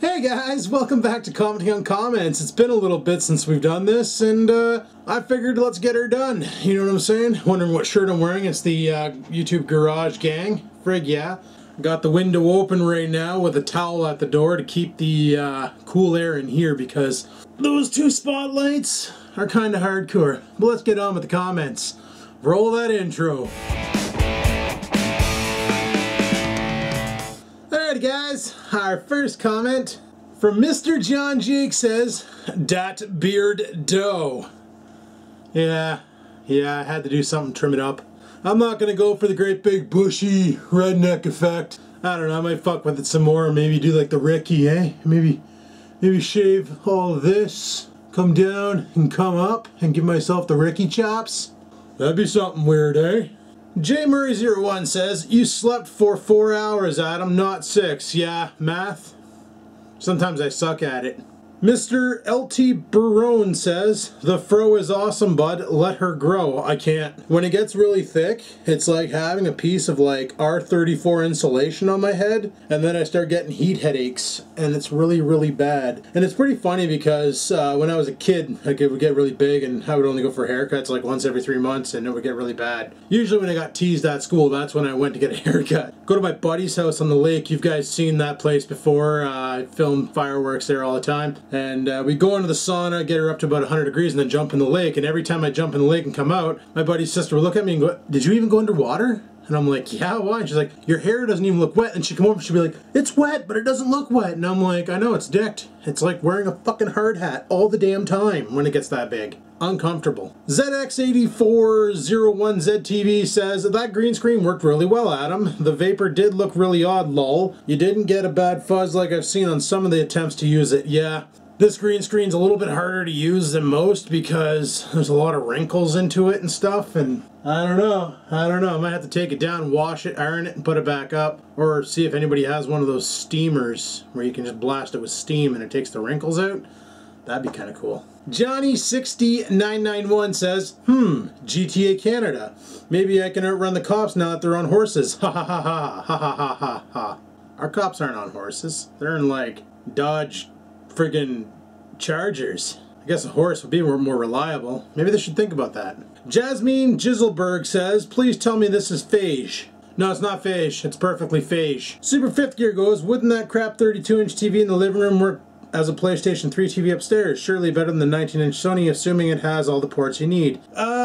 Hey guys, welcome back to Commenting on Comments. It's been a little bit since we've done this, and I figured let's get her done. You know what I'm saying? Wondering what shirt I'm wearing? It's the YouTube Garage Gang. Frig yeah. Got the window open right now with a towel at the door to keep the cool air in here because those two spotlights are kind of hardcore. But let's get on with the comments. Roll that intro. Alright guys, our first comment from Mr. John Jake says, "Dat beard dough." Yeah, I had to do something to trim it up. I'm not gonna go for the great big bushy redneck effect. I don't know, I might fuck with it some more, maybe do like the Ricky, eh? Maybe shave all of this, come down and come up and give myself the Ricky chops. That'd be something weird, eh? J Murray01 says, "You slept for 4 hours, Adam, not 6. Yeah, math? Sometimes I suck at it." Mr. LT Barone says, "The fro is awesome, bud. Let her grow." I can't. When it gets really thick, it's like having a piece of like R34 insulation on my head, and then I start getting heat headaches, and it's really, really bad. And it's pretty funny because when I was a kid, like it would get really big, and I would only go for haircuts like once every 3 months, and it would get really bad. Usually when I got teased at school, that's when I went to get a haircut. Go to my buddy's house on the lake. You've guys seen that place before. I film fireworks there all the time. And we go into the sauna, get her up to about 100 degrees, and then jump in the lake. And every time I jump in the lake and come out, my buddy's sister would look at me and go, "Did you even go underwater?" And I'm like, "Yeah, why?" And she's like, "Your hair doesn't even look wet." And she'd come over and she'd be like, "It's wet, but it doesn't look wet." And I'm like, "I know, it's dicked. It's like wearing a fucking hard hat all the damn time when it gets that big. Uncomfortable." ZX8401ZTV says, "That green screen worked really well, Adam. The vapor did look really odd, lol. You didn't get a bad fuzz like I've seen on some of the attempts to use it." Yeah. This green screen's a little bit harder to use than most because there's a lot of wrinkles into it and stuff, and I don't know. I might have to take it down, wash it, iron it, and put it back up, or see if anybody has one of those steamers where you can just blast it with steam and it takes the wrinkles out. That'd be kind of cool. Johnny60991 says, GTA Canada. Maybe I can outrun the cops now that they're on horses. Ha ha ha ha ha ha ha ha ha. Our cops aren't on horses. They're in like Dodge friggin' Chargers. I guess a horse would be more reliable. Maybe they should think about that. Jasmine Giselberg says, "Please tell me this is phage." No, it's not phage. It's perfectly phage. Super Fifth Gear goes, "Wouldn't that crap 32-inch TV in the living room work as a PlayStation 3 TV upstairs? Surely better than the 19-inch Sony, assuming it has all the ports you need."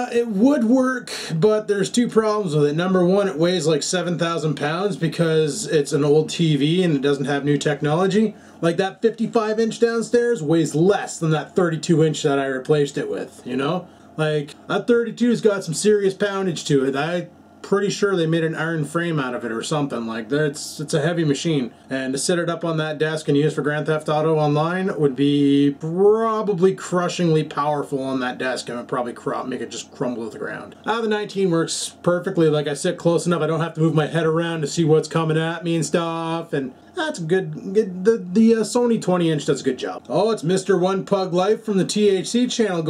It would work, but there's two problems with it. Number one, it weighs like 7,000 pounds because it's an old TV and it doesn't have new technology. Like that 55-inch downstairs weighs less than that 32-inch that I replaced it with, you know? Like, that 32's got some serious poundage to it. I'm pretty sure they made an iron frame out of it or something. Like, it's a heavy machine. And to set it up on that desk and use for Grand Theft Auto Online would be probably crushingly powerful on that desk, and it would probably make it just crumble to the ground. The 19 works perfectly. Like, I sit close enough, I don't have to move my head around to see what's coming at me and stuff, and that's good. The Sony 20-inch does a good job. Oh, it's Mr. One Pug Life from the THC channel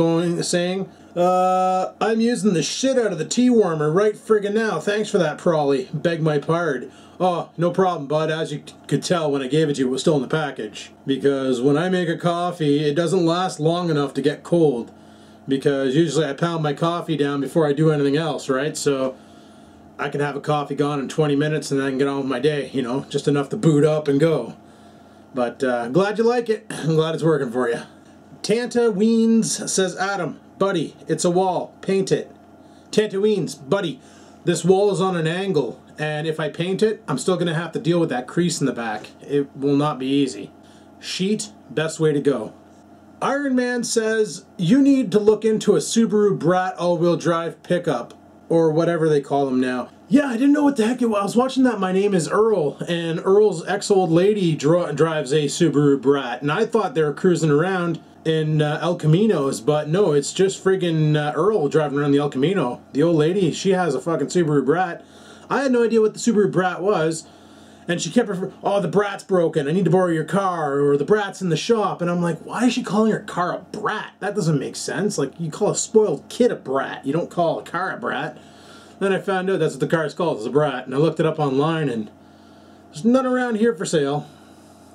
saying, "I'm using the shit out of the tea warmer right friggin' now. Thanks for that, Prawley. Beg my pardon." Oh, no problem, bud. As you could tell when I gave it to you, it was still in the package. Because when I make a coffee, it doesn't last long enough to get cold. Because usually I pound my coffee down before I do anything else, right? So I can have a coffee gone in 20 minutes and then I can get on with my day, you know, just enough to boot up and go. But glad you like it. I'm glad it's working for you. Tanta Weens says, "Adam, buddy, it's a wall. Paint it." Tanta Weens, buddy, this wall is on an angle, and if I paint it, I'm still going to have to deal with that crease in the back. It will not be easy. Sheet, best way to go. Iron Man says, "You need to look into a Subaru Brat all-wheel drive pickup," or whatever they call them now. Yeah, I didn't know what the heck it was. I was watching that My Name is Earl, and Earl's ex-old lady drives a Subaru Brat, and I thought they were cruising around in El Caminos, but no, it's just friggin' Earl driving around the El Camino. The old lady, she has a fucking Subaru Brat. I had no idea what the Subaru Brat was, and she kept referring, "Oh, the Brat's broken, I need to borrow your car," or "The Brat's in the shop," and I'm like, why is she calling her car a brat? That doesn't make sense. Like, you call a spoiled kid a brat, you don't call a car a brat. Then I found out that's what the car's called, it's a Brat, and I looked it up online, and there's none around here for sale.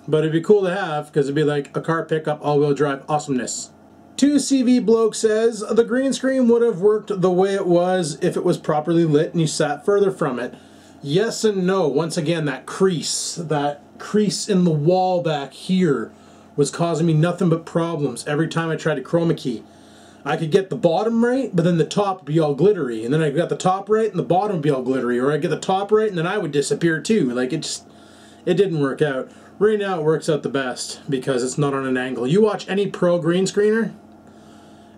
but it'd be cool to have because it'd be like a car pickup all-wheel drive awesomeness. 2CV Bloke says, the green screen would have worked the way it was if it was properly lit and you sat further from it. Yes and no. Once again, that crease in the wall back here was causing me nothing but problems every time I tried to chroma key. I could get the bottom right, but then the top would be all glittery, and then I got the top right and the bottom would be all glittery, or I'd get the top right and then I would disappear too. Like, it didn't work out. Right now it works out the best because it's not on an angle. You watch any pro green screener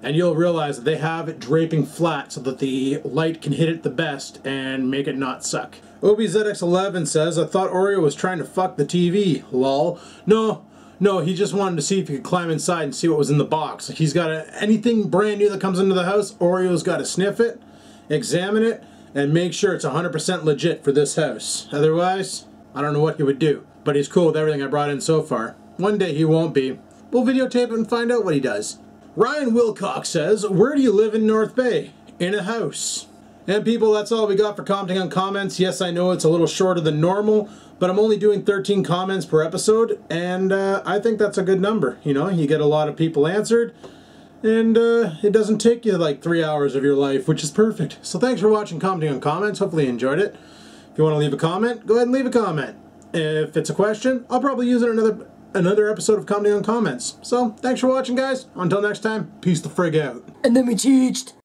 and you'll realize that they have it draping flat so that the light can hit it the best and make it not suck. OBZX11 says, I thought Oreo was trying to fuck the TV. Lol. No, he just wanted to see if he could climb inside and see what was in the box. He's got anything brand new that comes into the house, Oreo's got to sniff it, examine it, and make sure it's 100% legit for this house. Otherwise, I don't know what he would do. But he's cool with everything I brought in so far. One day he won't be. We'll videotape it and find out what he does. Ryan Wilcox says, where do you live in North Bay? In a house. And people, that's all we got for commenting on comments. Yes, I know it's a little shorter than normal, but I'm only doing 13 comments per episode, and I think that's a good number. You know, you get a lot of people answered, and it doesn't take you like 3 hours of your life, which is perfect. So thanks for watching Commenting on Comments. Hopefully you enjoyed it. If you want to leave a comment, go ahead and leave a comment. If it's a question, I'll probably use it in another episode of Commenting on Comments. So thanks for watching, guys. Until next time, peace the frig out. And then we cheeched.